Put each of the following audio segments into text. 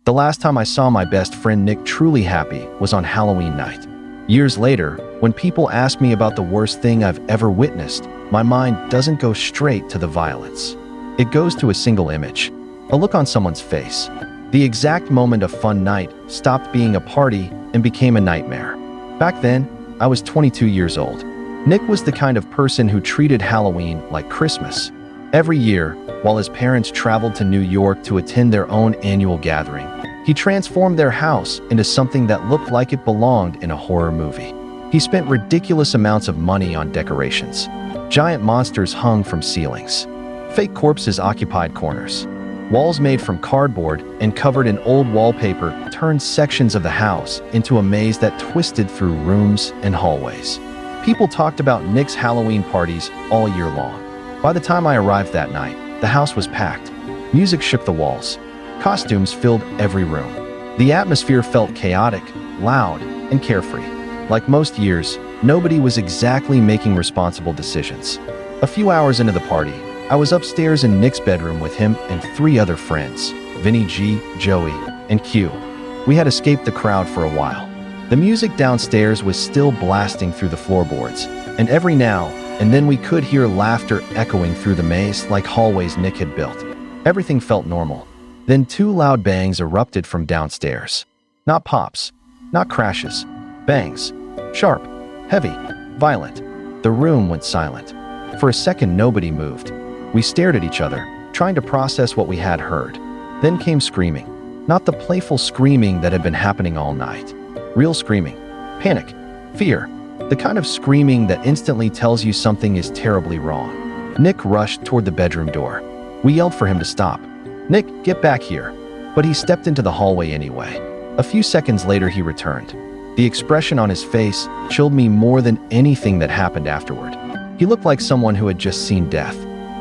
The last time I saw my best friend Nick truly happy was on Halloween night. Years later, when people ask me about the worst thing I've ever witnessed, my mind doesn't go straight to the violence. It goes to a single image, a look on someone's face. The exact moment a fun night stopped being a party and became a nightmare. Back then, I was 22 years old. Nick was the kind of person who treated Halloween like Christmas. Every year, while his parents traveled to New York to attend their own annual gathering, he transformed their house into something that looked like it belonged in a horror movie. He spent ridiculous amounts of money on decorations. Giant monsters hung from ceilings. Fake corpses occupied corners. Walls made from cardboard and covered in old wallpaper turned sections of the house into a maze that twisted through rooms and hallways. People talked about Nick's Halloween parties all year long. By the time I arrived that night, the house was packed. Music shook the walls. Costumes filled every room. The atmosphere felt chaotic, loud, and carefree. Like most years, nobody was exactly making responsible decisions. A few hours into the party, I was upstairs in Nick's bedroom with him and 3 other friends, Vinny G, Joey, and Q. We had escaped the crowd for a while. The music downstairs was still blasting through the floorboards, and every now and then we could hear laughter echoing through the maze like hallways Nick had built. Everything felt normal. Then 2 loud bangs erupted from downstairs. Not pops, not crashes, bangs. Sharp, heavy, violent. The room went silent. For a second, nobody moved. We stared at each other, trying to process what we had heard. Then came screaming. Not the playful screaming that had been happening all night. Real screaming. Panic. Fear. The kind of screaming that instantly tells you something is terribly wrong. Nick rushed toward the bedroom door. We yelled for him to stop. "Nick, get back here." But he stepped into the hallway anyway. A few seconds later, he returned. The expression on his face chilled me more than anything that happened afterward. He looked like someone who had just seen death.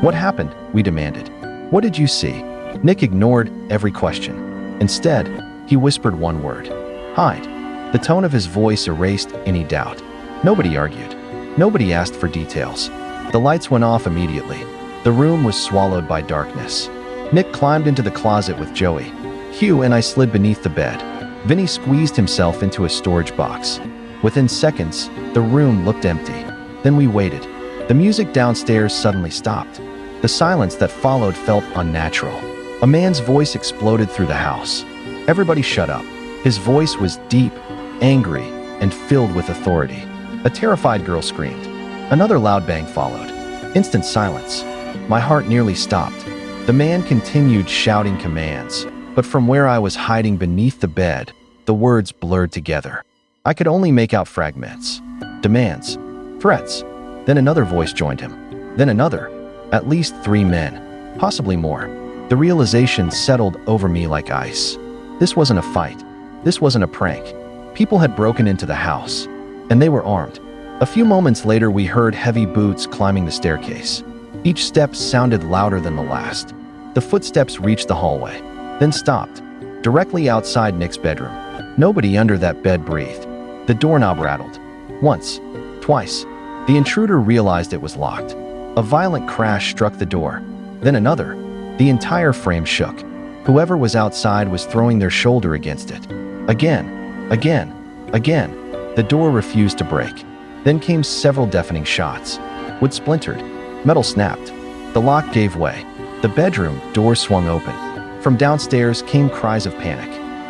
"What happened?" we demanded. "What did you see?" Nick ignored every question. Instead, he whispered one word: "Hide." The tone of his voice erased any doubt. Nobody argued. Nobody asked for details. The lights went off immediately. The room was swallowed by darkness. Nick climbed into the closet with Joey. Hugh and I slid beneath the bed. Vinny squeezed himself into a storage box. Within seconds, the room looked empty. Then we waited. The music downstairs suddenly stopped. The silence that followed felt unnatural. A man's voice exploded through the house. Everybody shut up. His voice was deep, angry, and filled with authority. A terrified girl screamed. Another loud bang followed. Instant silence. My heart nearly stopped. The man continued shouting commands, but from where I was hiding beneath the bed, the words blurred together. I could only make out fragments. Demands. Threats. Then another voice joined him. Then another. At least 3 men. Possibly more. The realization settled over me like ice. This wasn't a fight. This wasn't a prank. People had broken into the house, and they were armed. A few moments later, we heard heavy boots climbing the staircase. Each step sounded louder than the last. The footsteps reached the hallway, then stopped, directly outside Nick's bedroom. Nobody under that bed breathed. The doorknob rattled. Once. Twice. The intruder realized it was locked. A violent crash struck the door. Then another. The entire frame shook. Whoever was outside was throwing their shoulder against it. Again. Again. Again. The door refused to break. Then came several deafening shots. Wood splintered. Metal snapped. The lock gave way. The bedroom door swung open. From downstairs came cries of panic.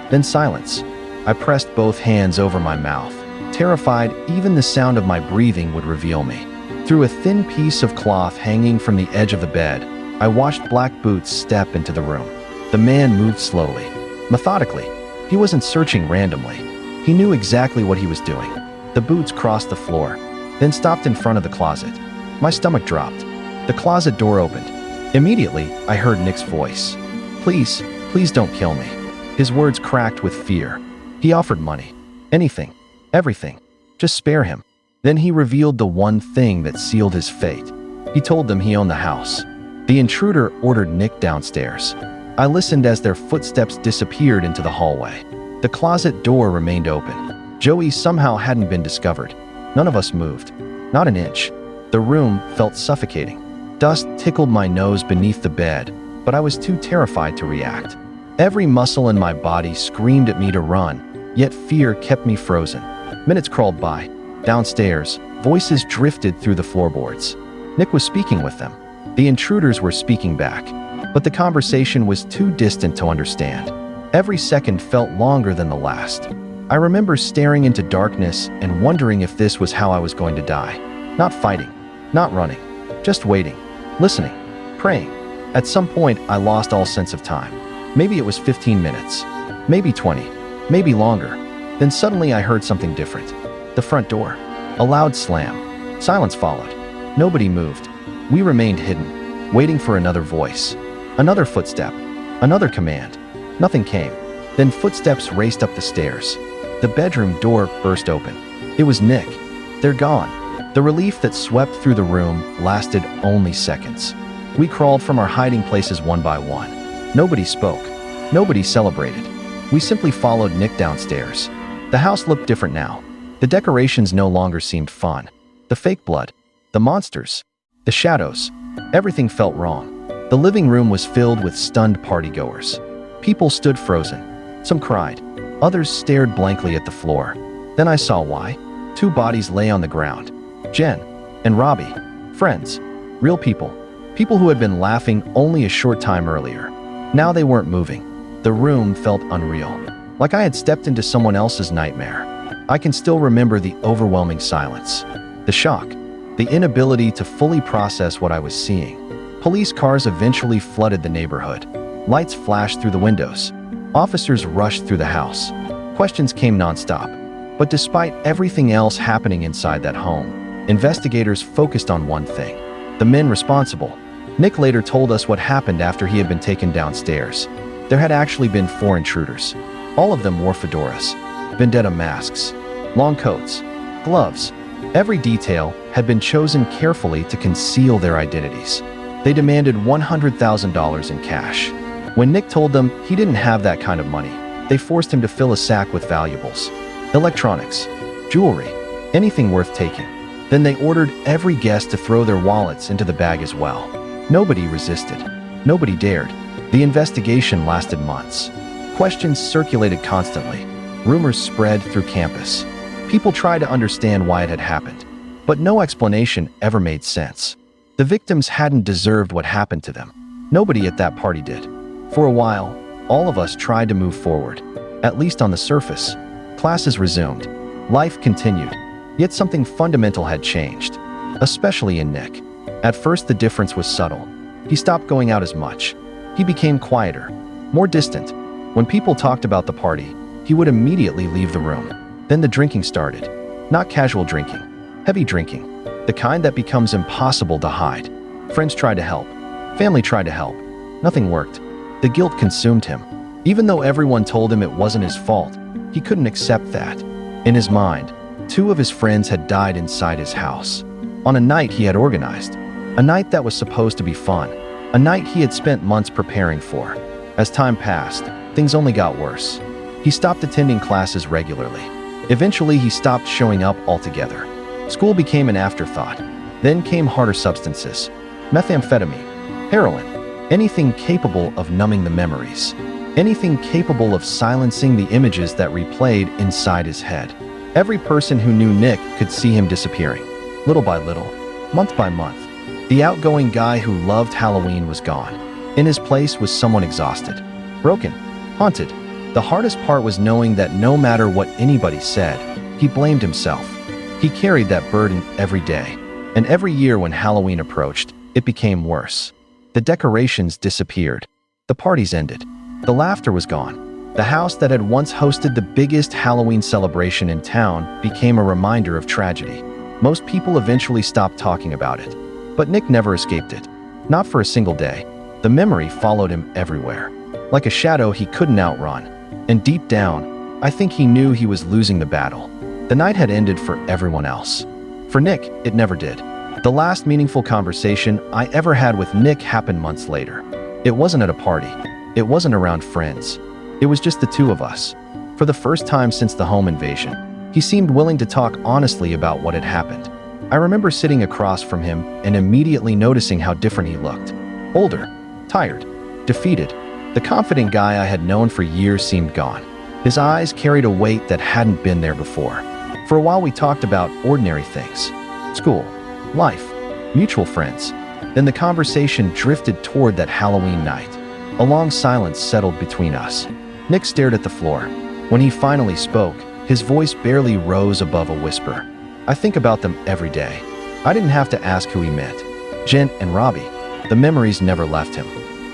Then silence. I pressed both hands over my mouth, terrified even the sound of my breathing would reveal me. Through a thin piece of cloth hanging from the edge of the bed, I watched black boots step into the room. The man moved slowly, methodically. He wasn't searching randomly. He knew exactly what he was doing. The boots crossed the floor, then stopped in front of the closet. My stomach dropped. The closet door opened. Immediately, I heard Nick's voice. "Please, please don't kill me." His words cracked with fear. He offered money. Anything. Everything. Just spare him. Then he revealed the one thing that sealed his fate. He told them he owned the house. The intruder ordered Nick downstairs. I listened as their footsteps disappeared into the hallway. The closet door remained open. Joey somehow hadn't been discovered. None of us moved. Not an inch. The room felt suffocating. Dust tickled my nose beneath the bed, but I was too terrified to react. Every muscle in my body screamed at me to run, yet fear kept me frozen. Minutes crawled by. Downstairs, voices drifted through the floorboards. Nick was speaking with them. The intruders were speaking back, but the conversation was too distant to understand. Every second felt longer than the last. I remember staring into darkness and wondering if this was how I was going to die. Not fighting, not running, just waiting, listening, praying. At some point, I lost all sense of time. Maybe it was 15 minutes, maybe 20, maybe longer. Then suddenly I heard something different. The front door. A loud slam. Silence followed. Nobody moved. We remained hidden, waiting for another voice. Another footstep. Another command. Nothing came. Then footsteps raced up the stairs. The bedroom door burst open. It was Nick. They're gone. The relief that swept through the room lasted only seconds. We crawled from our hiding places one by one. Nobody spoke. Nobody celebrated. We simply followed Nick downstairs. The house looked different now. The decorations no longer seemed fun. The fake blood. The monsters. The shadows. Everything felt wrong. The living room was filled with stunned partygoers. People stood frozen. Some cried. Others stared blankly at the floor. Then I saw why. 2 bodies lay on the ground. Jen and Robbie. Friends. Real people. People who had been laughing only a short time earlier. Now they weren't moving. The room felt unreal. Like I had stepped into someone else's nightmare. I can still remember the overwhelming silence. The shock. The inability to fully process what I was seeing. Police cars eventually flooded the neighborhood. Lights flashed through the windows. Officers rushed through the house. Questions came nonstop. But despite everything else happening inside that home, investigators focused on one thing: the men responsible. Nick later told us what happened after he had been taken downstairs. There had actually been 4 intruders. All of them wore fedoras, vendetta masks, long coats, gloves. Every detail had been chosen carefully to conceal their identities. They demanded $100,000 in cash. When Nick told them he didn't have that kind of money, they forced him to fill a sack with valuables, electronics, jewelry, anything worth taking. Then they ordered every guest to throw their wallets into the bag as well. Nobody resisted. Nobody dared. The investigation lasted months. Questions circulated constantly. Rumors spread through campus. People tried to understand why it had happened, but no explanation ever made sense. The victims hadn't deserved what happened to them. Nobody at that party did. For a while, all of us tried to move forward, at least on the surface. Classes resumed. Life continued. Yet something fundamental had changed, especially in Nick. At first, the difference was subtle. He stopped going out as much. He became quieter, more distant. When people talked about the party, he would immediately leave the room. Then the drinking started. Not casual drinking, heavy drinking, the kind that becomes impossible to hide. Friends tried to help. Family tried to help. Nothing worked. The guilt consumed him. Even though everyone told him it wasn't his fault, he couldn't accept that. In his mind, 2 of his friends had died inside his house. On a night he had organized. A night that was supposed to be fun. A night he had spent months preparing for. As time passed, things only got worse. He stopped attending classes regularly. Eventually, he stopped showing up altogether. School became an afterthought. Then came harder substances. Methamphetamine, heroin, anything capable of numbing the memories. Anything capable of silencing the images that replayed inside his head. Every person who knew Nick could see him disappearing. Little by little, month by month. The outgoing guy who loved Halloween was gone. In his place was someone exhausted, broken, haunted. The hardest part was knowing that no matter what anybody said, he blamed himself. He carried that burden every day. And every year when Halloween approached, it became worse. The decorations disappeared. The parties ended. The laughter was gone. The house that had once hosted the biggest Halloween celebration in town became a reminder of tragedy. Most people eventually stopped talking about it. But Nick never escaped it. Not for a single day. The memory followed him everywhere. Like a shadow he couldn't outrun. And deep down, I think he knew he was losing the battle. The night had ended for everyone else. For Nick, it never did. The last meaningful conversation I ever had with Nick happened months later. It wasn't at a party. It wasn't around friends. It was just the 2 of us. For the first time since the home invasion, he seemed willing to talk honestly about what had happened. I remember sitting across from him and immediately noticing how different he looked. Older, tired, defeated. The confident guy I had known for years seemed gone. His eyes carried a weight that hadn't been there before. For a while we talked about ordinary things. School, life, mutual friends. Then the conversation drifted toward that Halloween night. A long silence settled between us. Nick stared at the floor. When he finally spoke, his voice barely rose above a whisper. I think about them every day. I didn't have to ask who he meant. Jen and Robbie. The memories never left him.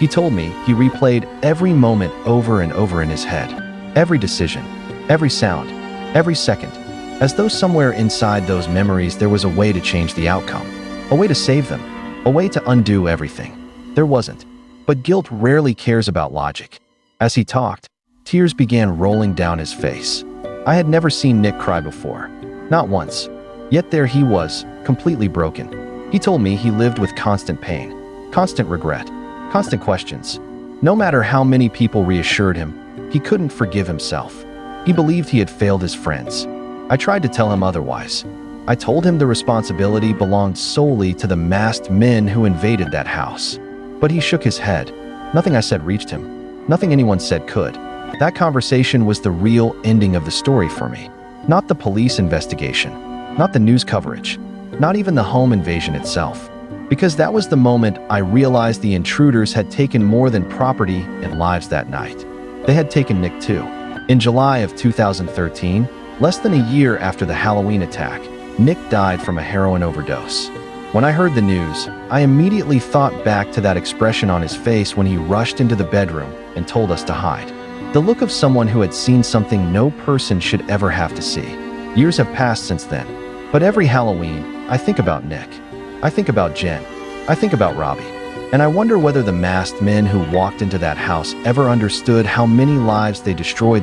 He told me he replayed every moment over and over in his head. Every decision, every sound, every second. As though somewhere inside those memories there was a way to change the outcome. A way to save them. A way to undo everything. There wasn't. But guilt rarely cares about logic. As he talked, tears began rolling down his face. I had never seen Nick cry before. Not once. Yet there he was, completely broken. He told me he lived with constant pain, constant regret, constant questions. No matter how many people reassured him, he couldn't forgive himself. He believed he had failed his friends. I tried to tell him otherwise. I told him the responsibility belonged solely to the masked men who invaded that house. But he shook his head. Nothing I said reached him. Nothing anyone said could. That conversation was the real ending of the story for me. Not the police investigation. Not the news coverage. Not even the home invasion itself. Because that was the moment I realized the intruders had taken more than property and lives that night. They had taken Nick too. In July of 2013, less than a year after the Halloween attack, Nick died from a heroin overdose. When I heard the news, I immediately thought back to that expression on his face when he rushed into the bedroom and told us to hide. The look of someone who had seen something no person should ever have to see. Years have passed since then, but every Halloween, I think about Nick. I think about Jen. I think about Robbie. And I wonder whether the masked men who walked into that house ever understood how many lives they destroyed